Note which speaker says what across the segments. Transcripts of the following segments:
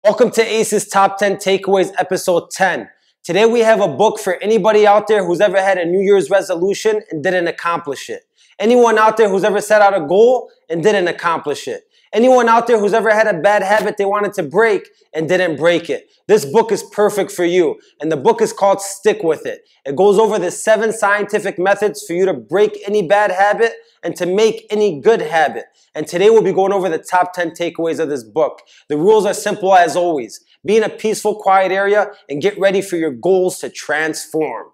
Speaker 1: Welcome to Ace's Top 10 Takeaways, Episode 10. Today we have a book for anybody out there who's ever had a New Year's resolution and didn't accomplish it. Anyone out there who's ever set out a goal and didn't accomplish it. Anyone out there who's ever had a bad habit they wanted to break and didn't break it. This book is perfect for you, and the book is called Stick With It. It goes over the 7 scientific methods for you to break any bad habit and to make any good habit. And today we'll be going over the top 10 takeaways of this book. The rules are simple as always. Be in a peaceful, quiet area and get ready for your goals to transform.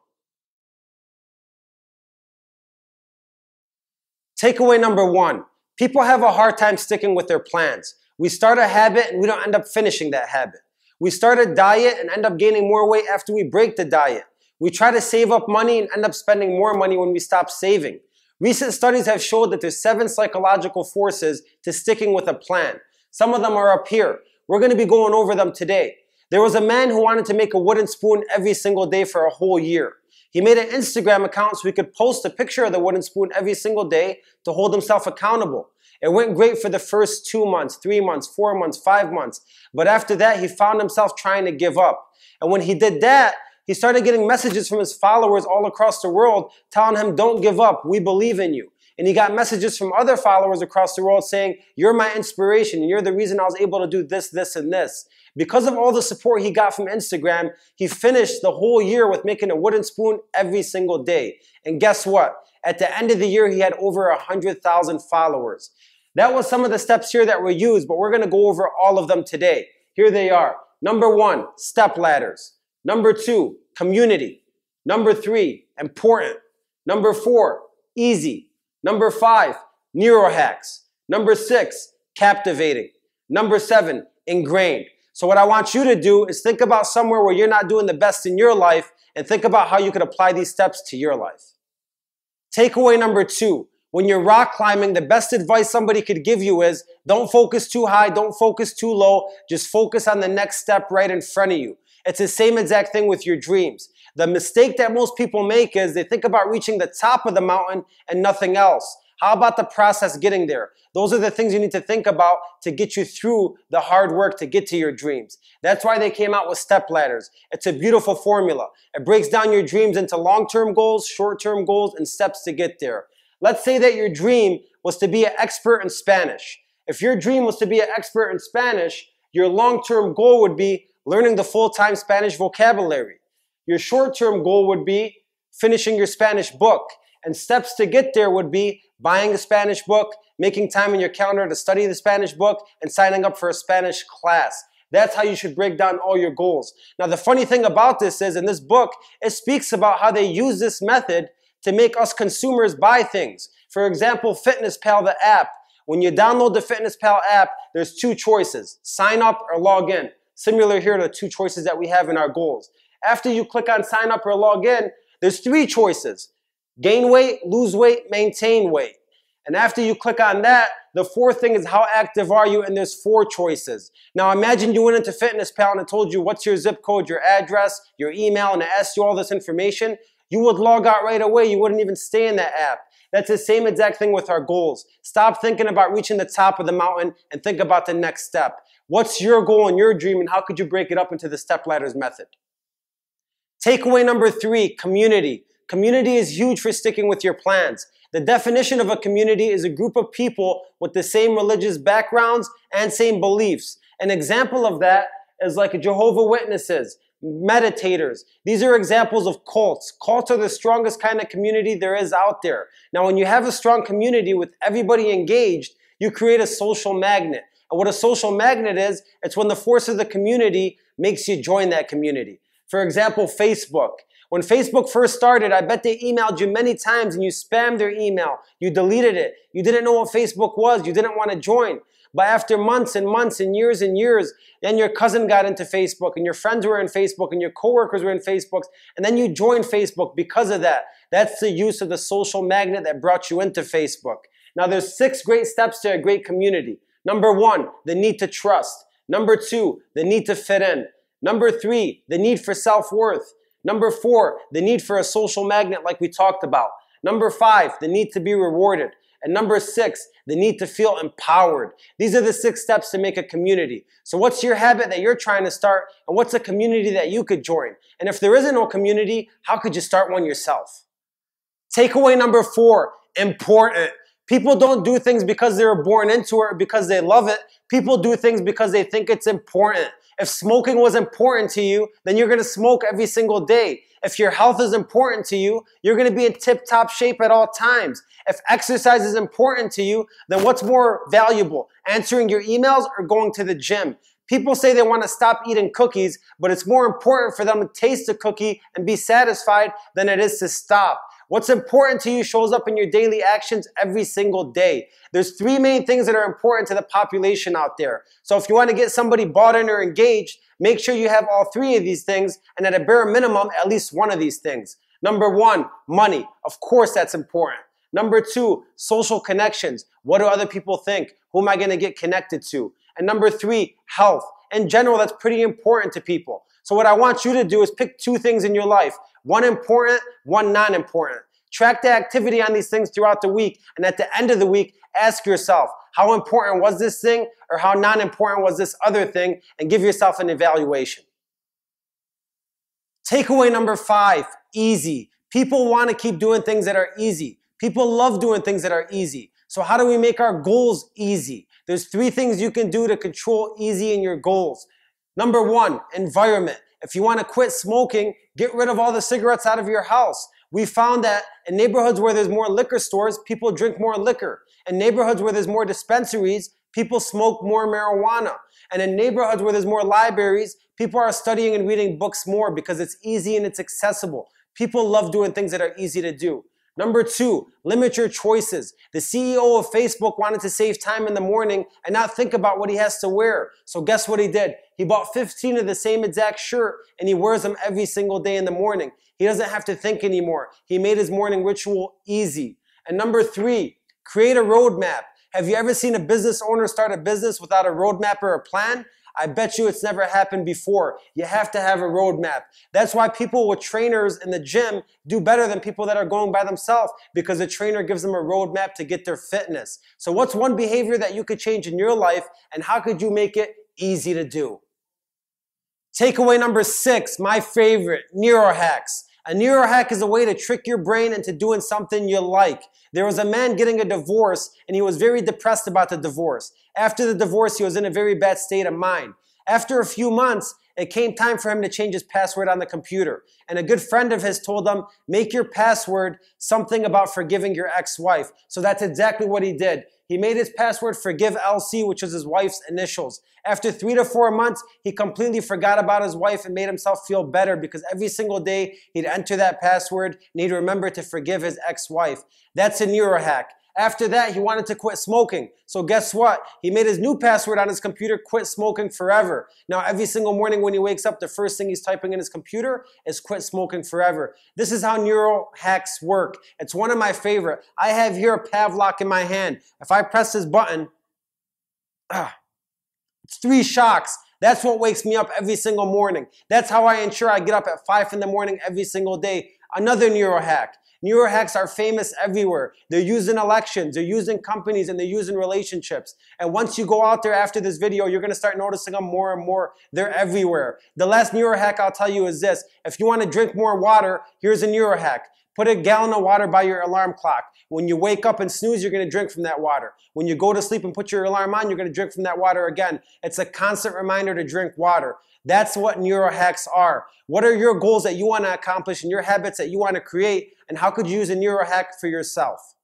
Speaker 1: Takeaway number 1. People have a hard time sticking with their plans. We start a habit and we don't end up finishing that habit. We start a diet and end up gaining more weight after we break the diet. We try to save up money and end up spending more money when we stop saving. Recent studies have showed that there's 7 psychological forces to sticking with a plan. Some of them are up here. We're going to be going over them today. There was a man who wanted to make a wooden spoon every single day for a whole year. He made an Instagram account so he could post a picture of the wooden spoon every single day to hold himself accountable. It went great for the first 2 months, 3 months, 4 months, 5 months. But after that, he found himself trying to give up. And when he did that, he started getting messages from his followers all across the world telling him, "Don't give up, we believe in you." And he got messages from other followers across the world saying, "You're my inspiration, and you're the reason I was able to do this, this, and this." Because of all the support he got from Instagram, he finished the whole year with making a wooden spoon every single day. And guess what? At the end of the year, he had over 100,000 followers. That was some of the steps here that were used, but we're going to go over all of them today. Here they are. Number 1, step ladders. Number 2, community. Number 3, important. Number 4, easy. Number 5, neurohacks. Number 6, captivating. Number 7, ingrained. So what I want you to do is think about somewhere where you're not doing the best in your life and think about how you could apply these steps to your life. Takeaway number 2. When you're rock climbing, the best advice somebody could give you is don't focus too high, don't focus too low, just focus on the next step right in front of you. It's the same exact thing with your dreams. The mistake that most people make is they think about reaching the top of the mountain and nothing else. How about the process getting there? Those are the things you need to think about to get you through the hard work to get to your dreams. That's why they came out with step ladders. It's a beautiful formula. It breaks down your dreams into long-term goals, short-term goals, and steps to get there. Let's say that your dream was to be an expert in Spanish. If your dream was to be an expert in Spanish, your long-term goal would be learning the full-time Spanish vocabulary. Your short-term goal would be finishing your Spanish book. And steps to get there would be buying a Spanish book, making time in your calendar to study the Spanish book, and signing up for a Spanish class. That's how you should break down all your goals. Now, the funny thing about this is, in this book, it speaks about how they use this method to make us consumers buy things. For example, FitnessPal, the app. When you download the FitnessPal app, there's 2 choices, sign up or log in. Similar here to the 2 choices that we have in our goals. After you click on sign up or log in, there's 3 choices. Gain weight, lose weight, maintain weight. And after you click on that, the 4th thing is how active are you, and there's 4 choices. Now imagine you went into FitnessPal and it told you what's your zip code, your address, your email, and it asked you all this information. You would log out right away. You wouldn't even stay in that app. That's the same exact thing with our goals. Stop thinking about reaching the top of the mountain and think about the next step. What's your goal and your dream, and how could you break it up into the step ladders method? Takeaway number 3, community. Community is huge for sticking with your plans. The definition of a community is a group of people with the same religious backgrounds and same beliefs. An example of that is like Jehovah's Witnesses, meditators. These are examples of cults. Cults are the strongest kind of community there is out there. Now, when you have a strong community with everybody engaged, you create a social magnet. And what a social magnet is, it's when the force of the community makes you join that community. For example, Facebook. When Facebook first started, I bet they emailed you many times and you spammed their email. You deleted it. You didn't know what Facebook was. You didn't want to join. But after months and months and years, then your cousin got into Facebook and your friends were in Facebook and your coworkers were in Facebook, and then you joined Facebook because of that. That's the use of the social magnet that brought you into Facebook. Now there's 6 great steps to a great community. Number 1, the need to trust. Number 2, the need to fit in. Number 3, the need for self-worth. Number 4, the need for a social magnet like we talked about. Number 5, the need to be rewarded. And number 6, the need to feel empowered. These are the 6 steps to make a community. So what's your habit that you're trying to start, and what's a community that you could join? And if there isn't no community, how could you start one yourself? Takeaway number 4, important. People don't do things because they were born into it or because they love it. People do things because they think it's important. If smoking was important to you, then you're going to smoke every single day. If your health is important to you, you're going to be in tip-top shape at all times. If exercise is important to you, then what's more valuable, answering your emails or going to the gym? People say they want to stop eating cookies, but it's more important for them to taste the cookie and be satisfied than it is to stop. What's important to you shows up in your daily actions every single day. There's 3 main things that are important to the population out there. So if you want to get somebody bought in or engaged, make sure you have all 3 of these things, and at a bare minimum, at least 1 of these things. Number 1, money. Of course that's important. Number 2, social connections. What do other people think? Who am I going to get connected to? And number 3, health. In general, that's pretty important to people. So what I want you to do is pick 2 things in your life. 1 important, 1 non-important. Track the activity on these things throughout the week, and at the end of the week, ask yourself, how important was this thing, or how non-important was this other thing, and give yourself an evaluation. Takeaway number 5, easy. People want to keep doing things that are easy. People love doing things that are easy. So how do we make our goals easy? There's 3 things you can do to control easy in your goals. Number 1, environment. If you want to quit smoking, get rid of all the cigarettes out of your house. We found that in neighborhoods where there's more liquor stores, people drink more liquor. In neighborhoods where there's more dispensaries, people smoke more marijuana. And in neighborhoods where there's more libraries, people are studying and reading books more because it's easy and it's accessible. People love doing things that are easy to do. Number 2, limit your choices. The CEO of Facebook wanted to save time in the morning and not think about what he has to wear. So guess what he did? He bought 15 of the same exact shirt and he wears them every single day in the morning. He doesn't have to think anymore. He made his morning ritual easy. And number 3, create a roadmap. Have you ever seen a business owner start a business without a roadmap or a plan? I bet you it's never happened before. You have to have a roadmap. That's why people with trainers in the gym do better than people that are going by themselves, because the trainer gives them a roadmap to get their fitness. So what's one behavior that you could change in your life, and how could you make it easy to do? Takeaway number 6, my favorite, neurohacks. A neurohack is a way to trick your brain into doing something you like. There was a man getting a divorce, and he was very depressed about the divorce. After the divorce, he was in a very bad state of mind. After a few months, it came time for him to change his password on the computer. And a good friend of his told him, make your password something about forgiving your ex-wife. So that's exactly what he did. He made his password Forgive LC, which is his wife's initials. After 3 to 4 months, he completely forgot about his wife and made himself feel better because every single day he'd enter that password and he'd remember to forgive his ex-wife. That's a neurohack. After that, he wanted to quit smoking. So guess what? He made his new password on his computer, quit smoking forever. Now, every single morning when he wakes up, the first thing he's typing in his computer is quit smoking forever. This is how neuro hacks work. It's one of my favorite. I have here a Pavlok in my hand. If I press this button, it's 3 shocks. That's what wakes me up every single morning. That's how I ensure I get up at 5 in the morning every single day. Another neuro hack. Neurohacks are famous everywhere. They're used in elections, they're used in companies, and they're used in relationships. And once you go out there after this video, you're going to start noticing them more and more. They're everywhere. The last neurohack I'll tell you is this. If you want to drink more water, here's a neurohack. Put a gallon of water by your alarm clock. When you wake up and snooze, you're going to drink from that water. When you go to sleep and put your alarm on, you're going to drink from that water again. It's a constant reminder to drink water. That's what neurohacks are. What are your goals that you want to accomplish and your habits that you want to create, and how could you use a neurohack for yourself?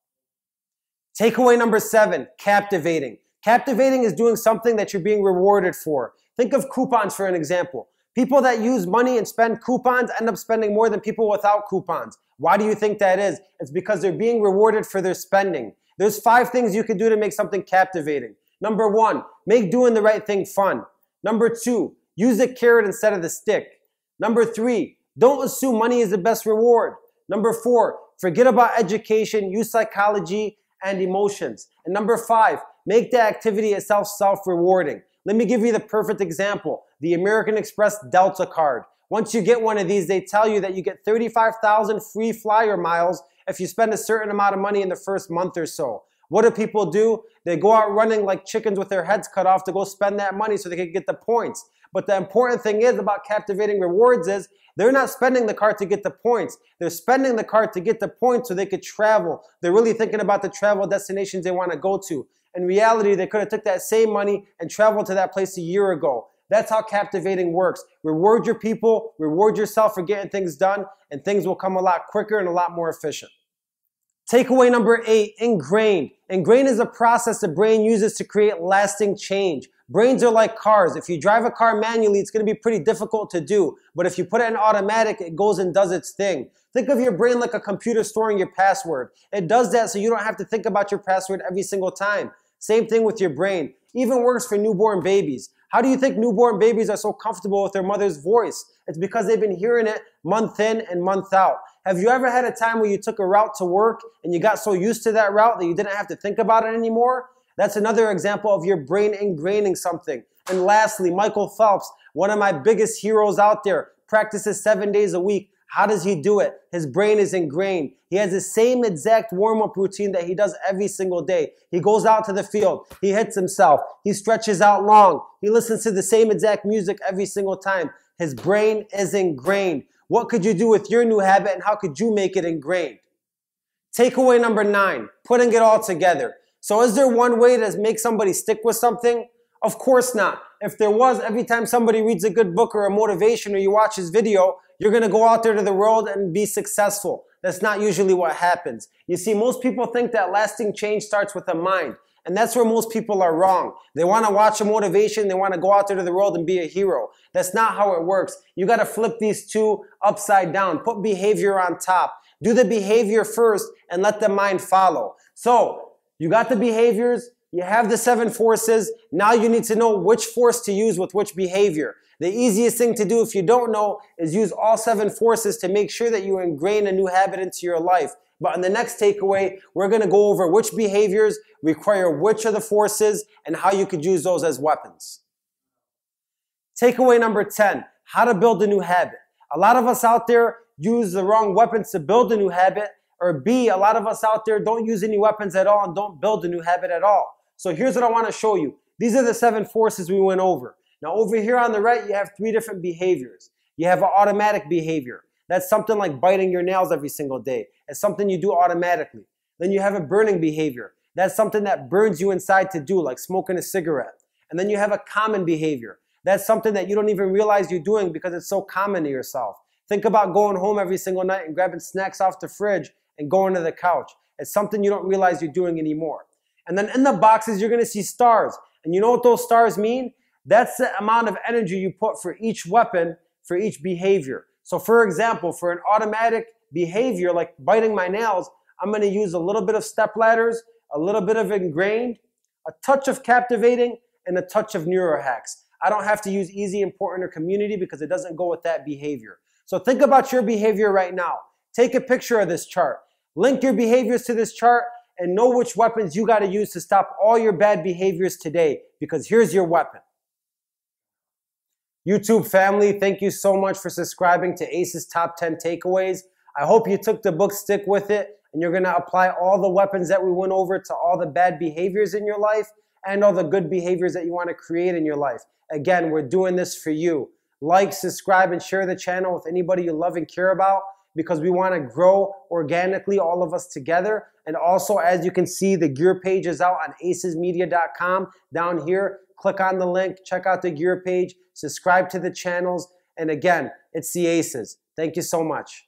Speaker 1: Takeaway number 7, captivating. Captivating is doing something that you're being rewarded for. Think of coupons for an example. People that use money and spend coupons end up spending more than people without coupons. Why do you think that is? It's because they're being rewarded for their spending. There's 5 things you can do to make something captivating. Number 1, make doing the right thing fun. Number 2, use the carrot instead of the stick. Number 3, don't assume money is the best reward. Number 4, forget about education, use psychology and emotions. And number 5, make the activity itself self-rewarding. Let me give you the perfect example, the American Express Delta card. Once you get one of these, they tell you that you get 35,000 free flyer miles if you spend a certain amount of money in the first month or so. What do people do? They go out running like chickens with their heads cut off to go spend that money so they can get the points. But the important thing is about captivating rewards is they're not spending the card to get the points. They're spending the card to get the points so they could travel. They're really thinking about the travel destinations they want to go to. In reality, they could have took that same money and traveled to that place a year ago. That's how captivating works. Reward your people, reward yourself for getting things done, and things will come a lot quicker and a lot more efficient. Takeaway number 8, ingrained. Ingrained is a process the brain uses to create lasting change. Brains are like cars. If you drive a car manually, it's going to be pretty difficult to do. But if you put it in automatic, it goes and does its thing. Think of your brain like a computer storing your password. It does that so you don't have to think about your password every single time. Same thing with your brain. Even works for newborn babies. How do you think newborn babies are so comfortable with their mother's voice? It's because they've been hearing it month in and month out. Have you ever had a time where you took a route to work and you got so used to that route that you didn't have to think about it anymore? That's another example of your brain ingraining something. And lastly, Michael Phelps, one of my biggest heroes out there, practices 7 days a week. How does he do it? His brain is ingrained. He has the same exact warm-up routine that he does every single day. He goes out to the field. He hits himself. He stretches out long. He listens to the same exact music every single time. His brain is ingrained. What could you do with your new habit and how could you make it ingrained? Takeaway number 9, putting it all together. So is there one way to make somebody stick with something? Of course not. If there was, every time somebody reads a good book or a motivation or you watch his video, you're going to go out there to the world and be successful. That's not usually what happens. You see, most people think that lasting change starts with the mind. And that's where most people are wrong. They want to watch a motivation. They want to go out there to the world and be a hero. That's not how it works. You got to flip these two upside down. Put behavior on top. Do the behavior first and let the mind follow. So you got the behaviors. You have the 7 forces. Now you need to know which force to use with which behavior. The easiest thing to do if you don't know is use all 7 forces to make sure that you ingrain a new habit into your life. But in the next takeaway, we're going to go over which behaviors require which of the forces and how you could use those as weapons. Takeaway number 10, how to build a new habit. A lot of us out there use the wrong weapons to build a new habit, or B, a lot of us out there don't use any weapons at all and don't build a new habit at all. So here's what I want to show you. These are the 7 forces we went over. Now over here on the right, you have 3 different behaviors. You have an automatic behavior. That's something like biting your nails every single day. It's something you do automatically. Then you have a burning behavior. That's something that burns you inside to do, like smoking a cigarette. And then you have a common behavior. That's something that you don't even realize you're doing because it's so common to yourself. Think about going home every single night and grabbing snacks off the fridge and going to the couch. It's something you don't realize you're doing anymore. And then in the boxes, you're going to see stars. And you know what those stars mean? That's the amount of energy you put for each weapon, for each behavior. So for example, for an automatic behavior like biting my nails, I'm going to use a little bit of step ladders, a little bit of ingrained, a touch of captivating, and a touch of neuro hacks. I don't have to use easy, important, or community because it doesn't go with that behavior. So think about your behavior right now. Take a picture of this chart. Link your behaviors to this chart and know which weapons you got to use to stop all your bad behaviors today, because here's your weapon. YouTube family, thank you so much for subscribing to Ace's Top 10 Takeaways. I hope you took the book, stick with it, and you're going to apply all the weapons that we went over to all the bad behaviors in your life and all the good behaviors that you want to create in your life. Again, we're doing this for you. Like, subscribe, and share the channel with anybody you love and care about, because we want to grow organically, all of us together. And also, as you can see, the gear page is out on acezmedia.com. Down here, click on the link, check out the gear page, subscribe to the channels. And again, it's the Aces. Thank you so much.